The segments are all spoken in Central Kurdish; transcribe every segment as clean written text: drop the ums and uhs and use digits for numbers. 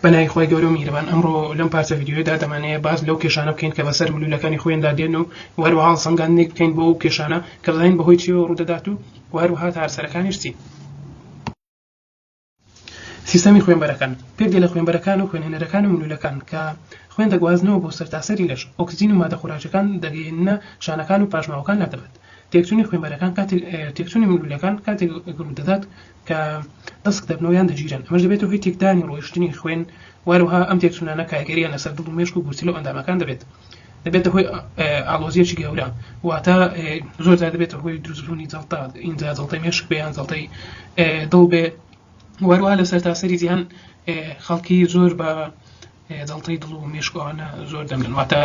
بەنای خۆی گەورە و میهرەبان ئەمڕۆ لەم پارچە ڤیدیۆیەدا دەمانەیە باس لەو کێشانە بکەین کە بەسەر ملوولەکانی خۆیاندا دێن و وەروەها سەنگاندنێک بکەین بۆ ئەو کێشانە کە بزانین بەهۆی چیەوە ڕوودەدات و وەروەها تارسەرەکانیش چین. سیستەمی خوێنبەرەکان پێک دێ لە خوێنبەرەکان و خوێنهێنەرەکان و ملوولەکان کە خوێن دەگوازنەوە بۆ سەرتاسەری لەش ئۆکسجین و مادە خوراکیەکان دەگەیەنە شانەکان و پاشماوەکان لا دەبێت. تێکچوونی خوێنبەرەکان تێکچوونی ملوولەکان کاتێک ڕوودەدات کە دەست دەبنەوەیان دەگیرن ئەمەش دەبێت هۆی تێکدانی ڕۆیشتنی خوێن وەروەها ئەم تێکچوونانە کاریگەریان لەسەر دڵ و مێشک و گوتیل و ئەندامەکان دەبێتە هۆی ئاڵۆزیەکی گەورە واتە زۆر جار دەبێتە هۆی دروستبوونی جەڵتا ئینجا جەڵتەی مێشک بێ یان جەڵتەی دڵ بێ وەروەها لە سەرتاسەری جیهان خەڵکی زۆر بە جەڵتەی دڵ و مێشک ئەوانە زۆر دەمرن واتە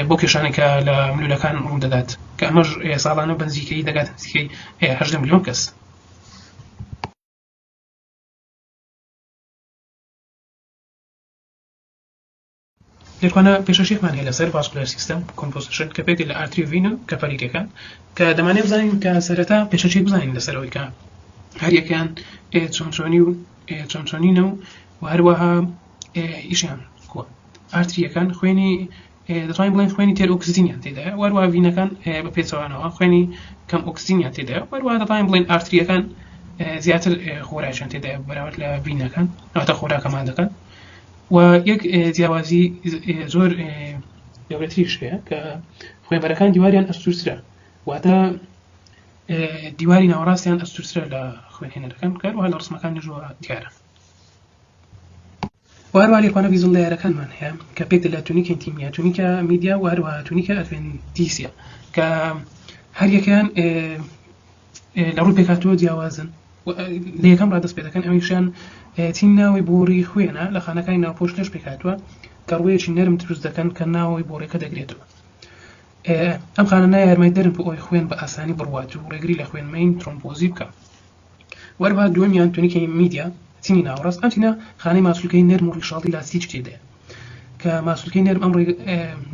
بۆ کێشانێکە لە ملوولەکان ڕوودەدات کە ئەمەش ساڵانە بەنزیکەی دەگات نزیکەی 8 ملیۆن کەس. لێکوانە پێشەشێکمان هەیە لەسەر ڤاسکولار سیستەم کۆمپۆزیشن کە پێک لە ئارتری ڤینە کەپەلیتەکان کە دەمانێت بزانین کە سەرەتا پێشەچێک بزانین لەسەرەوەی کە هەر یەکیان چۆنچۆنینە و هەروەها ئیشیان کووە. ئارتریەکان خوێنی دەتوانین بڵێن خوێنی تێر ئۆکسجینیان تێدایە وەروەها ڤینەکان بە پێچەوانەوە خوێنی کەم ئۆکسجینیان تێدایە وەروەها دەتوانین بڵێن ئارتریەکان زیاتر خۆراکیان تێدایە بەراورد لە ڤینەکان واتە خۆراکە مادەکان. و یەک جیاوازی زۆر گەورەتریش هەیە کە خوێنبەرەکان دیواریان ئەستوورترە واتە دیواری ناوەڕاستیان ئەستوورترە لە خوێنهێنەرەکان کەروەها لە ڕسمەکانیشەوە دیارە. وهروەها لێکوانە ڤیزۆڵ لایەرەکانمان هەیە کە پێک دەڵێت تونیکە ئینتیمیا تونیکە میدیا و هەروەها تونیکە ئەدڤێنتیسیە کە هەر یەکیان لە ڕووی پێکهاتووە جیاوازن لە یەکەم ڕادەست پێ دەکەن ئەویشیان تیم ناوی بۆڕی خوێنە لە خانەکانی ناوپۆشت لەش پێکهاتووە کە ڕوویەکی نەرم دروست دەکەن کە ناوی بۆڕێکە دەگرێتەوە. ئەم خانە یارمەتی دەرن بۆ ئەوی خوێن بە ئاسانی بڕوات و ڕێگری لە خوێنمەین ترۆمبۆزی بکە. وەروەها دووەمیان تونیکەی میدیا تینی ناوەڕاست ئەم تینە خانەی ماسوولکەی نەرم و ڕیشاڵی لاستیک تێدایە کە ماسوولکەی نەرم ئەم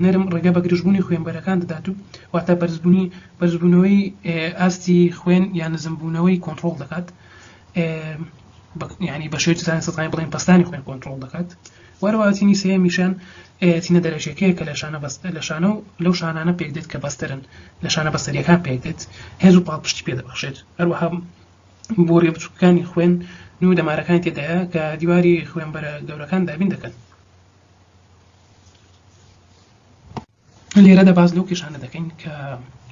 نەرم ڕێگە بە گرژبوونی خوێنبەرەکان دەدات و واتە بەرزبوونەوەی ئاستی خوێن یان نزمبوونەوەی کۆنتڕۆڵ دەکات یعنی بە شێوەیەکی سەدای بڵێن پەستانی خوێن کۆنتڕۆڵ دەکات. وەروەها تینی سێمیشان تینە دەرەجەکەیە کە لە شانە و لەو شانانە پێک دێت کە بەسترن لە شانە بەستەریەکان پێک دێت هێز و پاڵپشتی پێ دەبەخشێت. هەروەها بۆڕێ بچووکەکانی خوێن نو دەمارەکانی تێدایە کە دیواری خوێنبەرە گەورەکان دابین دەکەن. لێرەدا باز لەو کێشانە دەکەین کە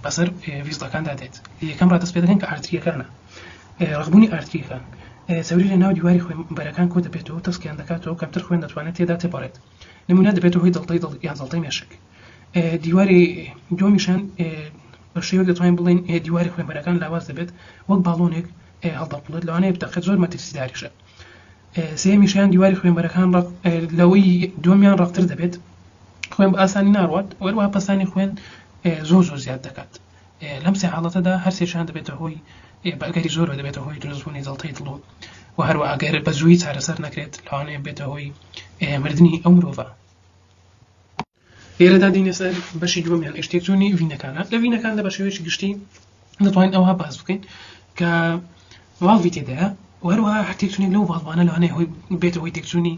بەسەر ڤیزڵەکاندا دێت. یەکەم ڕادەست پێ دەکەن کە ئارتریەکانە ڕغبوونی ئارتریەکان سەوری لە ناو دیواری خوێنبەرەکان کۆ دەبێتەوە تەسکیان دەکاتەوە کەمتر خوێن دەتوانێت تێدا تێپەڕێت. نمونە دەبێتەوە هۆی دڵتەی دڵ یان جەڵتەی مێشک. دیواری دووەمیشان بە شێوەیەک دەتوانین بڵێن دیواری خوێنبەرەکان لاواز دەبێت وەک باڵۆنێک هەڵدەپڵێت لەوانەیە بدەخێت زۆر مەترسیداریشە. سێمیشیان دیواری خوێنبەرەکان لەوەی دووەمیان ڕەقتر دەبێت خوێن بە ئاسانی ناڕوات وەروەها پەستانی خوێن زۆر زیاد دەکات. لەم سێ حاڵەتەدا هەر سێشان دەبێتە هۆی بەگەری زۆر دەبێتە هۆی دروستبوونی جەڵتەی دڵ و هەروەها ئەگەر بە زووی چارەسەر نەکرێت لەوانەیە بێتە هۆی مردنی ئەو مرۆڤە. لێرەدا دێینە سەر بەشی دووەمیان تێکچوونی ڤینەکانە. لە ڤینەکاندا بە شێوەیەکی گشتی دەتوانین ئەوها باز بکەین کە ڤاڵڤی تێدایە و هەروەها هەر تێکچوونێک لەو ڤاڵڤانە لەوانەیە بێتە هۆی تێکچوونی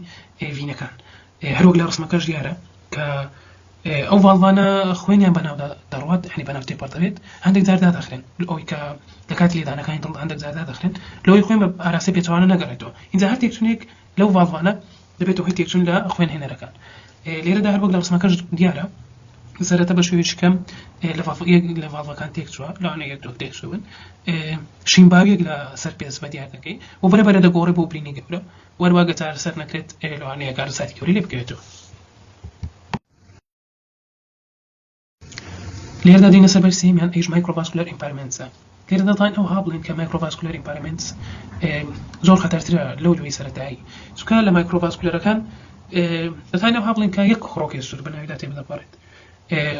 ڤینەکان. هەروەک لە ڕسمەکەش دیارە کە ئەو ڤاڵڤانە خوێنیان بەناودا دەڕوات هەنی بەناو تێپەڕ دەبێت هەندێک جار دادەخرێن ئەوەی کە لە کاتی لێدانەکانی دڵ هەندێک جار دادەخرێن لەوەی خوێن بە ئاراسی پێچەوانە نەگەڕێتەوە. اینجا هەر تێکچوونێک لەو ڤاڵڤانە دەبێتە هۆی تێکچوون لە خوێنهێنەرەکان. لێرەدا هەروەک لە ڕسمەکەش دیارە سەرەتا بە شێوەیەکی کەم لە ڤاڵڤەکان تێکچووە لەوانەیە یەک دۆ تێکچوون شینباویەک لە سەر پێز بە دیار دەکەی و بەرەبەرە دەگۆڕێ بۆ برینی گەورە وەروەها گە چارەسەر نەکرێت لەوانەیە کارەساتی گەوری لێ بکەوێتەوە. لێرەدا دێینە سەر بەشی سێمیان ئەیش مایکرۆڤاسکولار ئیمپایرمنتسە. لێرە دەتوانین ئەوها بڵێن کە مایکرۆڤاسکولار ئیمپایرمنتس زۆر خەتەرترە لەو جۆی سەرەتایی چونکە لە مایکرۆڤاسکولەرەکان دەتوانین ئەوها بڵێن کە یەک خڕۆکی سوور بەناویدا تێبدەپەڕێت.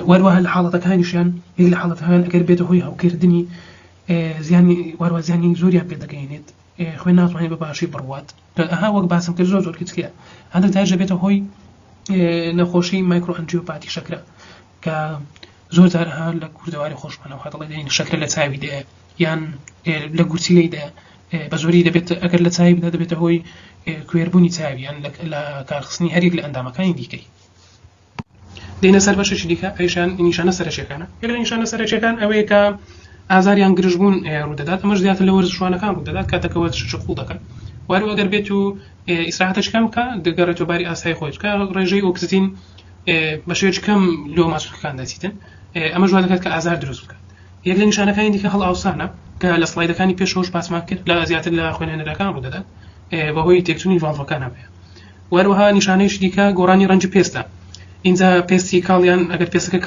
وەروەها لە حاڵەتەکانیشیان یەک لە حاڵەتەکان ئەگەر بێتە هۆی هەوکردنی وەروەها زیانی زۆریان پێدەگەیەنێت خوێن ناتوانێت بە باشی بڕوات. ئەها وەک باسم کرد زۆر کچکەیە هەندێک جار دەبێتە هۆی نەخۆشی مایکرۆئەنجیۆپاتی شەکرە کە زۆر جارها لە کوردەواری خۆشمانەوە دەڵێن شەکرە لە چاوی دێ یان لە گوچیلەی دێ بە زۆری دەبێت ئەگەر لە چاوی بدا دەبێتە هۆی کوێربوونی چاوی یان لە کارخستنی هەریک لە ئەندامەکانی دیکەی. دێنە سەر بەشێکی دیکە ئەیشان نیشانە سەرەکیەکانە. یەک لە نیشانە سەرەکیەکان ئەوەیە کە ئازاریان گرژبوون ڕوودەدات، ئەمەش زیاتر لە وەرزشوانەکان ڕوودەدات کاتێکەوە شقوڵ دەکەن. وارو ئەگەر بێت و ئیسراحەتش کەم بکە دەگەڕێتەوە باری ئاسایی خۆی کە ڕێژەی ئۆکسجین بە شێوەیەکی کەم لۆ ماسوولەکان دەچیتن، ئەمە وا دەکات کە ئازار دروست بکات. یەک لە نیشانەکانی دیکە هەڵ ئاوسانە کە لە سڵایدەکانی پێشەوەش باسمان کرد لە زیاتر لە خوێنەرەکان ڕوودەدات بەهۆی تێکچوونی ڤالڤەکان هەبێ. وەروەها نیشانەیەکی دیکە گۆڕانی ڕەنجی پێستە. اینجا پێستی کاڵیان ئەگەر پێستەکە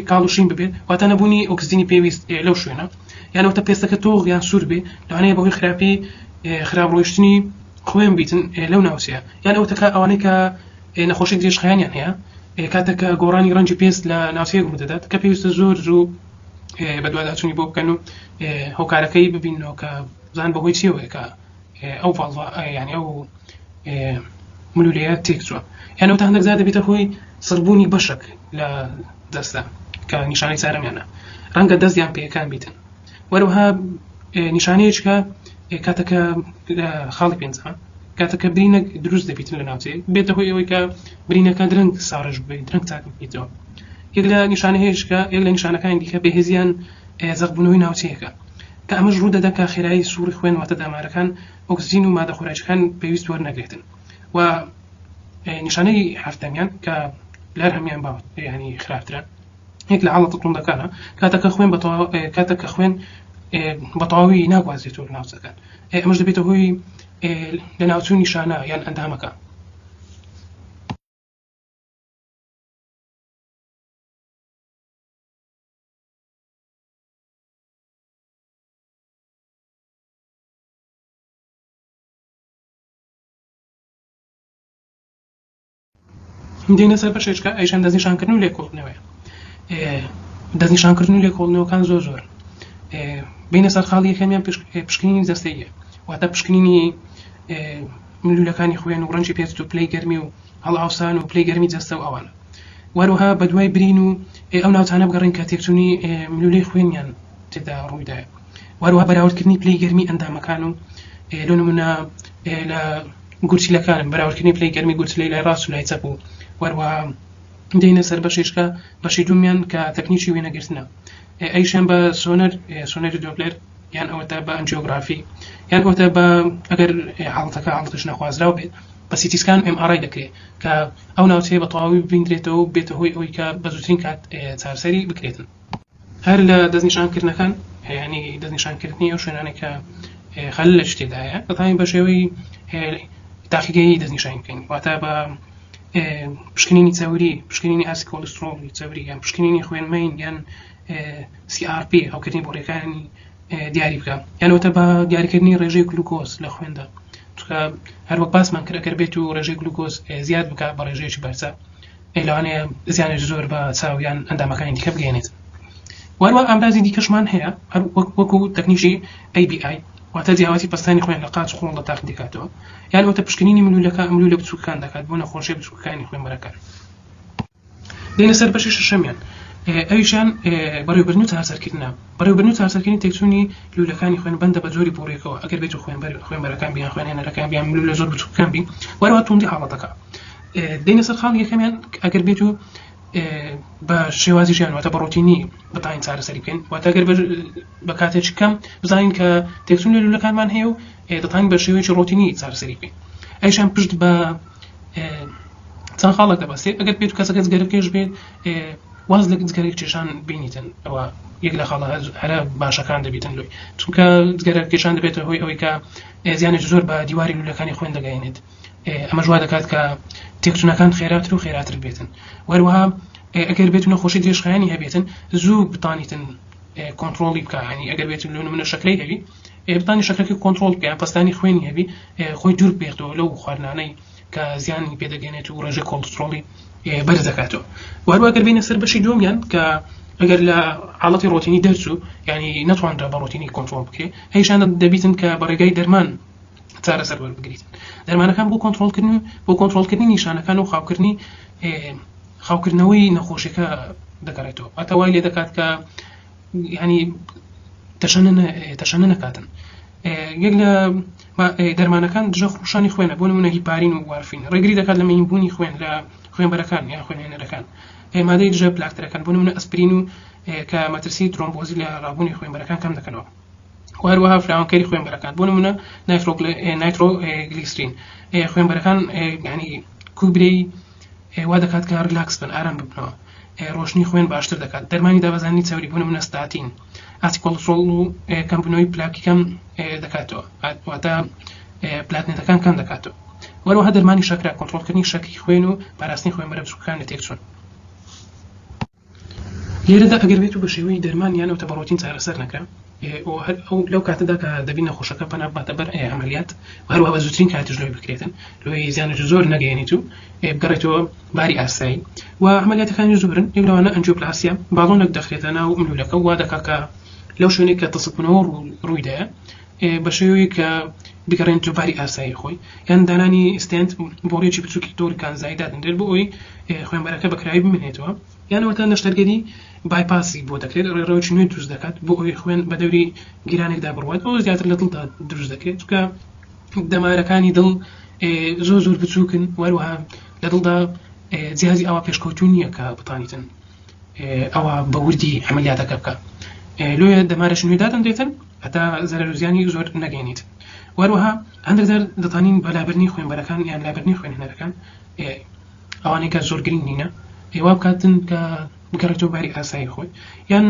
کاڵ و شین ببێت واتە نەبوونی ئۆکسجینی پێویست لەو شوێنە، یانەوەتە پێستەکە تۆغ یان سوور بێ لەوانەیە بەهۆی خراپی خراپ ڕۆیشتنی خوێن بیتن لەو ناوچەیە، یان ئەوتەکە ئەوانەی کە نەخۆشی درێژخایانیان هەیە کاتێککە گۆڕانی ڕەنجی پێست لە ناوچەیەک ڕوودەدات کە پێویستە زۆر زوو بەدواداچوونی بۆ بکەن و هۆکارەکەی ببینەوە کە بزان بەهۆی چیەوەیە کە ئەو ینی ئەو ملولەیە تێکچووە، یانەوەتە هەندێک زار دەبێتە هۆی سڕبوونی بەشێک لە دەستە کە نیشانەی چارەمیانە، ڕەنگە دەستیان پێەکان بیتن. وەروەها نیشانەیەکە کاتەکە خاڵی پێنجەم کاتەکە برینە دروست دەبیتن لە ناوچەیەک بێتە هۆی ئەوەی کە برینەکە درەنگ ساڕژ بێت درەنگ چاک بێتەوە. یەک لە نیشانەیەکە یەک لە نیشانەکانی دیکە بێهێزیان زەقبوونەوەی ناوچەیەکە کە ئەمەش ڕوو دەدات کە خێرایی سووری خوێن واتە دامارەکان ئۆکسجین و مادە خۆراکیەکان پێویست وەرنەگرێتن. و نیشانەی هەفتەمیان کە لەر هەمیان باوت ینی خراپترە یەک لە حاڵەتە توندەکانە کاتەکە خوێن بە تەواوی ناگوازێتەوە لە ناوچەکان، ئەمەش دەبێتە هۆی لە ناوچوو نیشانە یان ئەندامەکە. دێنە سەر بەشێکە ئەیشان دەستنیشانکردن و لێکۆڵنەوەیە. دەستنیشانکردن و لێکۆڵنەوەکان زۆر زۆر بینە سەر خاڵی یەکەمیان پشکنینی دەستەیە، واتە پشکنینی ملولەکانی خوێن و ڕەنجی پێست و پلەی گەرمی و هەڵئاوسان و پلەی گەرمی جەستە و ئەوانە. وەروەها بە دوای برین و ئەو ناوچانە بگەڕین کە تێکچوونی ملولەی خوێنیان تێدا ڕوویدایە. وەروەها بەراوردکردنی پلەی گەرمی ئەندامەکان و لۆ نمونە لە گورچیلەکانم بەراوردکردنی پلەی گەرمی گورچلەی لای ڕاست و لای چەپ و وەروەها دێنە سەر بەشێکە بەشی دوومیان کە تەکنیکی وێنەگرتنە، ئەیشان بە سۆنەری دۆپلەر یان ئەوەتە بە ئەنجیۆگرافی یان ئەوەتە بە ئەگەر حاڵەتەکە حاڵەتش نەخوازراو بێت بە سیتیسکان MRI دەکرێت کە ئەو ناوچەیە بە تەواوی ببیندرێتەوە و بێتە هۆی ئەوەی کە بە زووترین کات چارەسەری بکرێتن. هەر لە دەستنیشانکردنەکان ینی دەستنیشانکردنی ئەو شوێنانێک کە خەلل لە شتێدایە دەتوانین بە شێوەی تاقیگەیی دەستنیشان بکەین، واتە بە پشکنینی چاوری، پشکنینی ئاسی کۆلسترۆڵی چاوری یان پشکنینی خوێنمەین یان CRP هەوکردنی بۆ ڕێکانی دیاری بکە، یانەوەتە بە دیاریکردنی ڕێژەی گلوکۆز لە خوێندا، چونکە هەروەک باسمان کرد ئەگەر بێت و ڕێژەی گلوکۆز زیاد بکات بە ڕێژەیەکی بەرچە لەوانەیە زیانێک زۆر بە چاو یان ئەندامەکانی دیکە بگەێنێت. وەروە ئامرازی دیکەشمان هەیە هەر وەکو تەکنیکی ABI واتە جیاواتی پەستانی خوێن لە قاچ خۆڵ لە تاق دەکاتەوە، یان واتە پشکنینی ملولە بچووکەکان دەکات بۆ نەخۆشیە بچووکەکانی خوێنبەرەکان. دێنە سەر بەشی شەشەمیان ئەویشان بەڕێوەبردن و چارەسەرکردنە. بەڕێوەبردن و چارەسەرکردنی تێکچوونی لولەکانی خوێنبەندە بە جۆری بۆڕێکەوە ئەگەر بێت و خوێنبەرەکان بیان خوێنهێنەرەکان بیان ملولە زۆر بچووکەکان بی، وەروەها توندی حاڵەتەکە. دێنە سەر خاڵی یەکەمیان ئەگەر بێت و بە شێوازی ژیان واتە بە ڕۆتینی بتانین چارەسەری بکەین، واتە ئەگەر بە کاتێکی کەم بزانین کە تێکچوونی لولەکانمان هەیە و دەتوانین بە شێوەیەکی ڕۆتینی چارەسەری بکەین. ئەیشان پشت بە چەند خاڵێک دەبەستێت ئەگەر بێت و کەسەکە جگەرەکەش بێت واز لە جگەرێک کێشان بینیتن، ئەوە یەک لە خاڵە هەرە باشەکان دەبێتن لۆی، چونکە جگەرەک کێشان دەبێتە هۆی ئەوەی کە زیانێک زۆر بە دیواری لولەکانی خوێن دەگەیەنێت، ئەمە وا دەکات کە تێکچوونەکان خێراتر و خێراتر بێتن. وەروەها ئەگەر بێت و نەخۆشی درێژخایانی هەبێتن زوو بتانیتن کۆنتڕۆڵی بکە، ینی ئەگەر بێت لە نمونە شەکرەی هەبی بتانی شەکرەکەی کۆنتڕۆڵ بکە، پەستانی خوێنی هەبی خۆی دوور بێتەوە لەو خواردنانەی کە زیانی پێدەگەێنێت و ڕێژەی کۆلسترۆڵی بەرز دەکاتەوە. وەروەها ئەگەر بینە سەر بەشی دووەمیان کە ئەگەر لە حاڵەتی ڕۆتینی دەرچوو ینی نەتوانرا بە ڕۆتینی کۆنتڕۆڵ بکرێت، هەیشان دەبیتن کە بە ڕێگای دەرمان چارەسەر وەربگریتن. دەرمانەکان بۆ کۆنتڕۆڵکردنی نیشانەکان و خاوکردنەوەی نەخۆشیەکە دەگەڕێتەوە، ئەتەوای لێ دەکات کە ینی تەشەنە نەکاتن. یەک لە دەرمانەکان دژە خۆشانی خوێنە بۆ نمونە هیپارین و وارفین ڕێگری دەکات لە مەهینبوونی خوێن لە خوێنبەرەکان یان خوێنهێنەرەکان مادەی دژە پلاکتەرەکان بۆ نمونە ئەسپرین و کە مەترسی ترۆمبۆزی لە ڕابوونی خوێنبەرەکان کەم دەکەنەوە هەروەها فراوانکەری خوێنبەرەکان بۆ نمونە نایترۆگلیسرین خوێنبەرەکان ینی کوبرەی وا دەکات کە ریلاکس بن ئارام ببنەوە ڕۆشنی خوێن باشتر دەکات دەرمانی دابەزانی چاوری بۆ نمونە ستاتین ئاتیکۆلسترۆل و کەمبوونەوەی پلاکی کەم دەکاتەوە واتە پلاتنێتەکان کەم دەکاتەوە وەروەها دەرمانی شەکرا کۆنتڕۆڵکردنی شەکی خوێن و پاراستنی خوێنبەرە بچووکەکان لە تێکچوون لێرەدا ئەگەر بێت و بە شێوەی دەرمان یان ئەو تەبەڕۆتین چارەسەر نەکرا ئەو لەو کاتەدا کە دەبی نەخۆشەکە پەنا باتە بەر ئەمەلیات هەروەها بە زووترین کاتیش لۆی بکرێتن لۆی زیانێکی زۆر نەگەیەنیت و بگەڕێتەوە باری ئاسایی و ئەمەلیاتەکانی زۆرن یەک لەوانە ئەنجیۆپلاسیا باڵۆنێک دەخرێتە ناو ملولەکە وا دەکات کە لەو شوێنێک کە تەسەبوونەوە ڕوویدایە بە شێوەیە کە بگەڕێنەوە باری ئاسایی خۆی یان دانانی ستێنت بۆڕێکی بچووکی تۆرکان زایدادن دێت بۆ ئەوی خوێنبەرەکە بەکراوی بمێنێتەوە یانەوەتە نەشتەرگەری بایپاسی بۆ دەکرێت ڕێڕەوەی نوێ دروست دەکات بۆ ئەوی خوێن بە دەوری گیرانێکدا بڕوات ئەو زیاتر لە دڵدا دروست دەکرێت چونکە دەمارەکانی دڵ زۆر بچووکن وەروەها لە دڵدا جیازی ئەوە پێشکەوتوو نییە کە بتانیتن ئەوە بە وردی عملیاتەکە بکە لۆیە دەمارەش نوێدادەن دێتن هەتا زەرەر و زیانی زۆر نەگەێنیت وەروەها هەندێک جار دەتوانین بە لابرنی خوێنبەرەکان یان لابرنی خوێنهێنەرەکان ئەوانەی کە زۆر گرنگ نینە وا بکاتن کە بگەڕێتەوە باری ئاسایی خۆی یان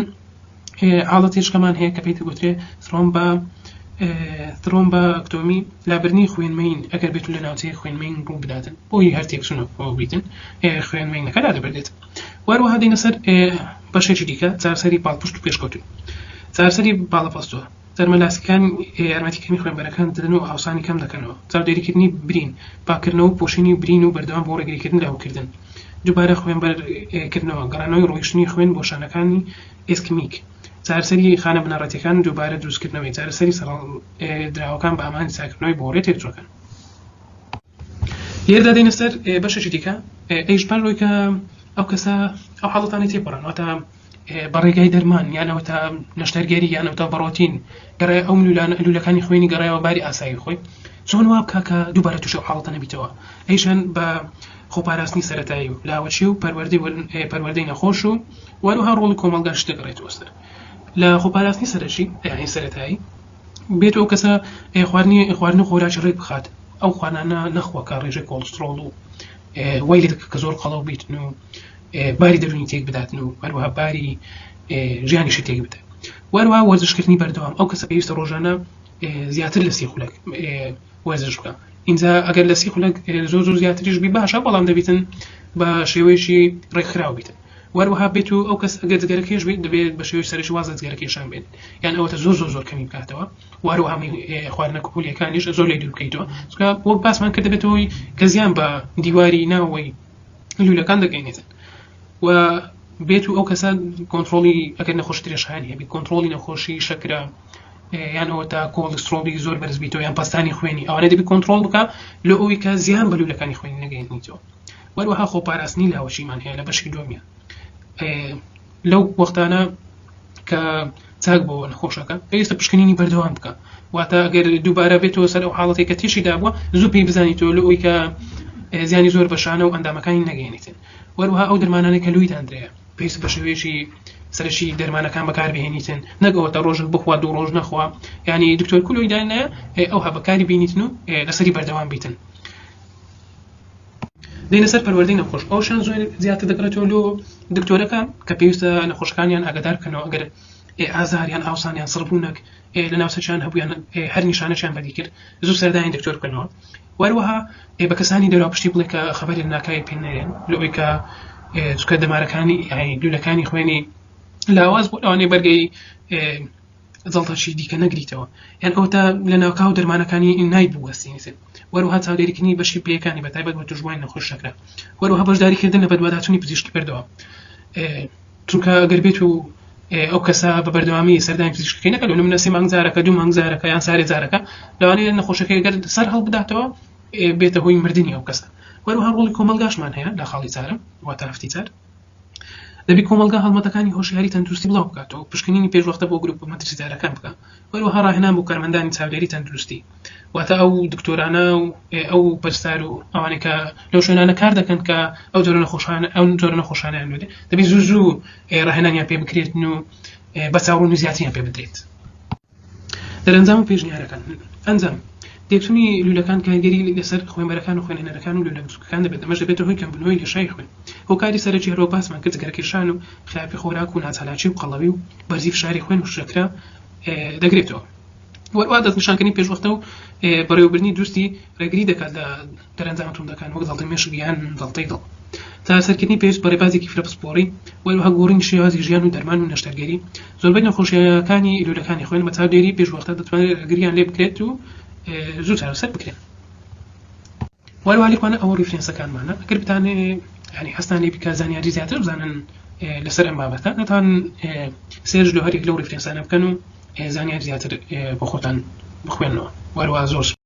حاڵەتێشکەمان هەیە کە پێی گوترێ ترۆمبەکتۆمی لابرنی خوێنمەین ئەگەر بێت لە ناوچەی خوێنمەین ڕوو بداتن بۆی هەر تێکچوونەوە بیتن خوێنمەینەکە دادەبردێت وەروەها دێنە سەر بەشێکی دیکە چارەسەری باڵپشت و پێشکەوتن چارەسەری باڵەپەستووە جەرمەلاسیەکان یارمەتیکردنی خوێنبەرەکان دەدەن و ئاوسانی کەم دەکەنەوە چاودێریکردنی برین پاکردنەوە و پۆشینی برین و بەردەوام بۆ ڕێگریکردن لاوکردن دووبارە خوێنبەرکردنەوە گەڕانەوەی ڕۆیشتنی خوێن بۆ شانەکانی ئێسکمیک چارەسەری خانە بنەڕەتیەکان دووبارە دروستکردنەوەی چارەسەری سەرڵدراوەکان بە ئامانی چاکردنەوەی بۆ ڕێ تێکچووەکان لێرەدا دێنە سەر بەشێکی دیکە ئەیش پاش ڕۆی کە ئەو کەسە ئەو حاڵەتانی تێپەڕن واتە بەڕێگای دەرمان یانەوەتە نەشتەرگەری یانەوەتە بەڕۆتین گەڕێ ئەو لولەکانی خوێنی گەڕایەوە باری ئاسایی خۆی چۆن وا بکە کە دووبارە تووشە حاڵەتە نەبیتەوە ئەیشان بە خۆپاراستنی سەرەتایی و لاوەچی و پەروەردەی نەخۆش و وەروها ڕۆڵی کۆمەڵگا شتە گەڕێتەوە سەر لە خۆپاراستنی سەرەکی یانی سەرەتایی بێت ئەو کەسە خواردنی خۆراکی ڕێک بخات ئەو خوانانە نەخواکە ڕێژەی کۆڵسترۆڵ و وای لێ کە زۆر قەڵەو بیتن و باری دەرونی تێک بداتن و هەروەها باری ژیانیشی تێک بدات وەروها وەرزشکردنی بەردەوام ئەو کەسە پێویستە ڕۆژانە زیاتر لە 30 خولەک وەرزش بکە اینجا ئەگەر لە 30 خولەک زۆر زیاتریش بی باشە بەڵام دەبیتن بە شێوەیەکی ڕێکخراو بیتن وەروەها بێت و ئەو کەس ئەگەر جگەرەکێش بێت دەبێت بە شێوەی سەرەکی وازە جگەرەکێشان بێت یان ئەوەتە زۆر کەمی بکاتەوە وەروەها خواردنە کوپولیەکانیش زۆر لێ دوور بکەیتەوە چونکە وە باسمان کرد دەبێتەوەی کە زیان بە دیواری ناوەی لولەکان دەگەینێتن و بێت و ئەو کەسە کۆنتڕۆلی ئەگەر نەخۆش درێژخانی هەبی کۆنتڕۆلی نەخۆشی شەکرە یان ئەوەتە کۆڵسترۆلی زۆر بەرز بیتەوە یان پەستانی خوێنی ئەوانە دەبی کۆنتڕۆل بکە لە ئەوی کە زیان بە لولەکانی خوێنی نەگەێنیتەوە وەروەها خۆپاراستنی لاوەچیمان هەیە لە بەشی دووەمیە لەو وەختانە کە چاک بۆ نەخۆشەکە پێویستە پشکنینی بەردەوام بکە واتە ئەگەر دووبارە بێتەوە سەر ئەو حاڵەتێک کە تێشی دابووە زوو پێی بزانیتەوە لە ئەوی کە زیانی زۆر بەشانە و ئەندامەکانی نەگەێنیتن وەروەها ئەو دەرمانانێک کە لوویداندرەیە پێویستە بە شێوەیەکی سەرەکی دەرمانەکان بەکاربهێنیتن نەگەوەتە ڕۆژت بخوا دوو ڕۆژ نەخوا ینی دکتۆر کولۆی دانایە ئەو هەبەکاری بینیتن و لەسەری بەردەوام بیتن دێنە سەر پەروەردەی نەخۆش ئەوشان زۆر زیاتر دەکرێتەوە لۆ دکتۆرەکان کە پێویستە نەخۆشەکانیان ئاگادار بکەنەوە ئەگەر ئازاریان ئاوسانیان سڕبوونەک لە ناوسەرچیان هەبوویان هەر نیشانەشیان بەدی کرد زوو سەردانی دکتۆر بکەنەوە وەروەها بە کەسانی دەرەوە پشتی بڵێ کە خەبەری ناکای پێ نەرێن لەوەی کە چکە دەمارەکانی لولەکانی خوێنی لاواز بۆ ئەوانەی بەرگەی جەڵتەشی دیکە نەگریتەوە یان ئەوتە لە ناوکاو دەرمانەکانی نای بوەستینیتن وەروها چاودێریکردنی بەشی پێیەکانی بەتایبەت بە توشبوونی نەخۆش شەکرە وەروها بەشداریکردن لە بەدواداچوونی پزیشکی بەردەوام چونکە ئەگەر بێت و ئەو کەسە بە بەردەوامی سەردانی پزیشکی نەکە لە نمونە 3 مانگ جارەکە 2 مانگ جارەکە یان سارێ جارەکە لەوانەیە نەخۆشەکەی گەر سەر هەڵبداتەوە بێتە هۆی مردنی ئەو کەسە وەروها ڕۆڵی کۆمەلگاشمان هەیە لە خاڵی چارە واتە هەفتی چار دەبی کۆمەلگا هەڵمەتەکانی هۆشیاری تەندروستی بڵاو بکاتەوە پشکنینی پێشوەختە بۆ گروپ مەترسیدارەکان بکات وەروەها ڕاهێنان بۆ کارمەندانی چاودێری تەندروستی واتە ئەو دکتۆرانە و ئەو پەرستار و ئەوانەی کە لەو شوێنانە کار دەکەن کە ئەو جۆرە نەخۆشانیان لێدێ دەبی زوو ڕاهێنانیان پێ بکرێتن و بەچاوڕوون و زیاتریان پێ بدرێت دەرەنجام و پێشنیارەکان ئەنجام تێکچوونی لولەکان کاریگەری لەسەر خوێنبەرەکان و خوێنەرەکان و لولە بچووکەکان دەبێت ئەمەش دەبێتە هۆی کەمبوونەوەی لێشای خوێن هۆکاری سەرەکی هەرۆ باسمان کرد جگەرەکێشان و خراپی خۆراک و ناچالاکی و قەڵەوی و بەرزی فشاری خوێن و شەکرا دەگرێتەوە وەروە دەستنیشانکردنی پێشوەختە و بەڕێوەبردننی دوستی ڕێگری دەکات لە دەرەنجام توندەکان وەک دەڵتەی مێشک یان دەڵتەی دڵ تا سەرکردنی پێویست بەڕێبازێکی فرەپسپۆڕی وەروەها گۆڕینی شێوازی ژیان و دەرمان و نەشتەرگەری زۆربەی نەخۆشیەکانی لولەکانی خوێن بە چاودێری پێشوەختە دەتوانێت ڕێگریان لێ بکرێت و زوو چارەسەر بکرێن وەروەها لیکوانە ئەوە ریفرێنسەکانمانە ئەگەر بتانێ ینی هەستان لێ بکە زانیاری زیاتر بزانن لەسەر ئەم بابەتە دەتوان سێرج لە هەرێک لەو ریفرێنسانە بکەن و زانیاری زیاتر بۆ خۆتان بخوێنەوە وەروەها زۆر